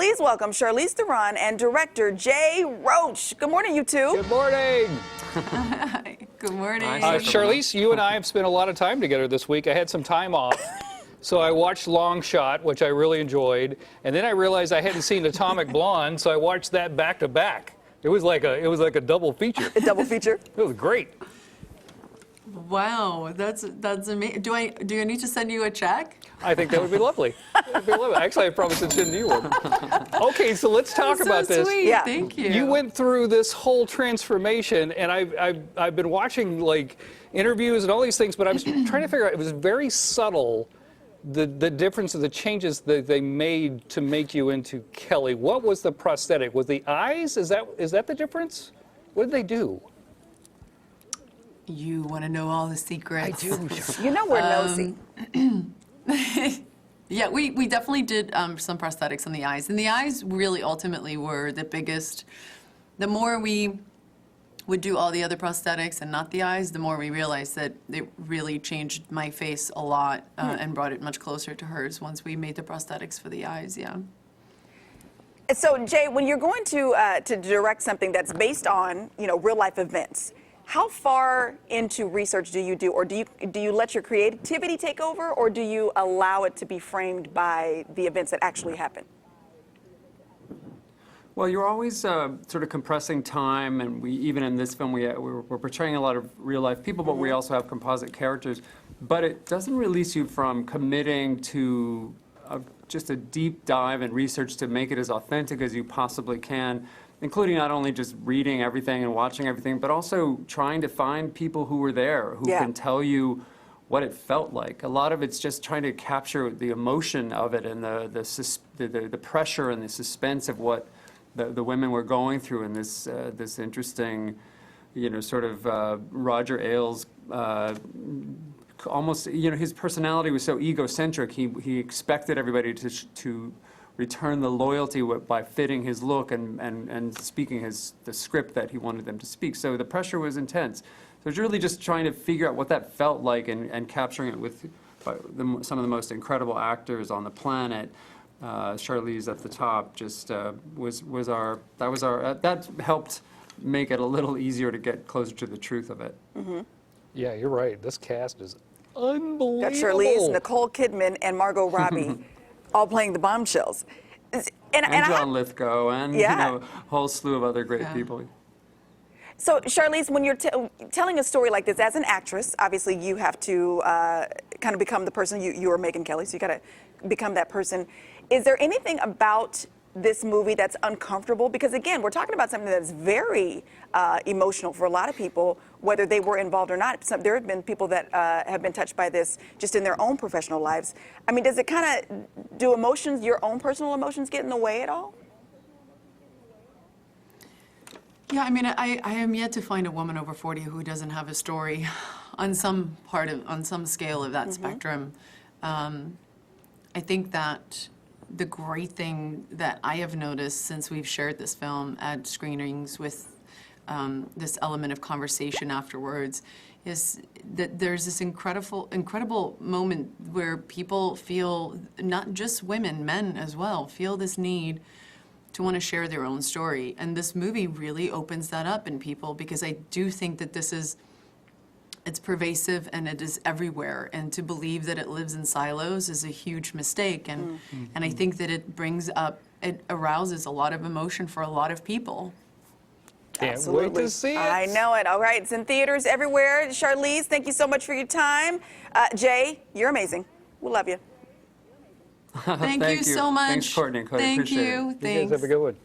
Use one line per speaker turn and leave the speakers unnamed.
Please welcome Charlize Theron and director Jay Roach. Good morning, you two.
Good morning.
Good morning.
Charlize, you and I have spent a lot of time together this week. I had some time off. So I watched Long Shot, which I really enjoyed, and then I realized I hadn't seen Atomic Blonde, so I watched that back to back. It was like a double feature.
A double feature?
It was great.
Wow, that's amazing. Do I need to send you a check?
I think that would be lovely. That'd be lovely. Actually, I probably should send you one. Okay, so let's talk about this.
Sweet.
Yeah.
Thank you.
You went through this whole transformation, and I've been watching like interviews and all these things, but I was trying to figure out. It was very subtle. The difference of the changes that they made to make you into Kelly. What was the prosthetic? Was the eyes? Is that the difference? What did they do?
You want to know all the secrets?
I do.
You know we're nosy.
Yeah, we definitely did some prosthetics on the eyes. And the eyes really ultimately were the biggest. The more we would do all the other prosthetics and not the eyes, the more we realized that it really changed my face a lot and brought it much closer to hers once we made the prosthetics for the eyes, yeah.
So, Jay, when you're going to direct something that's based on, real life events, how far into research do you do, or do you let your creativity take over, or do you allow it to be framed by the events that actually happen?
Well, you're always sort of compressing time, and even in this film, we're portraying a lot of real-life people, but we also have composite characters. But it doesn't release you from committing to just a deep dive and research to make it as authentic as you possibly can, including not only just reading everything and watching everything, but also trying to find people who were there, who can tell you what it felt like. A lot of it's just trying to capture the emotion of it and the pressure and the suspense of what the women were going through in this interesting, sort of Roger Ailes, almost, his personality was so egocentric. He expected everybody to return the loyalty by fitting his look and speaking the script that he wanted them to speak. So the pressure was intense. So it's really just trying to figure out what that felt like and capturing it with some of the most incredible actors on the planet. Charlize at the top just that helped make it a little easier to get closer to the truth of it.
Mm-hmm.
Yeah, you're right. This cast is unbelievable.
Got Charlize, Nicole Kidman, and Margot Robbie all playing the Bombshells.
And John Lithgow and a whole slew of other great people.
So, Charlize, when you're telling a story like this, as an actress, obviously you have to kind of become the person you are Megyn Kelly, so you got to become that person. Is there anything about this movie that's uncomfortable? Because again, we're talking about something that's very emotional for a lot of people, whether they were involved or not. There have been people that have been touched by this just in their own professional lives. I mean, does it kind of, do emotions, your own personal emotions, get in the way at all?
Yeah, I mean, I am yet to find a woman over 40 who doesn't have a story on some scale of that spectrum. I think that the great thing that I have noticed since we've shared this film at screenings with this element of conversation afterwards is that there's this incredible moment where people feel, not just women, men as well, feel this need to want to share their own story. And this movie really opens that up in people, because I do think that it's pervasive and it is everywhere. And to believe that it lives in silos is a huge mistake. And I think that it arouses a lot of emotion for a lot of people.
Can't wait to see it.
I know it. All right, it's in theaters everywhere. Charlize, thank you so much for your time. Jay, you're amazing. We love you.
Thank you so much.
Thanks, Courtney.
Thank
Appreciate
you.
it.
Thanks.
You guys have a good one.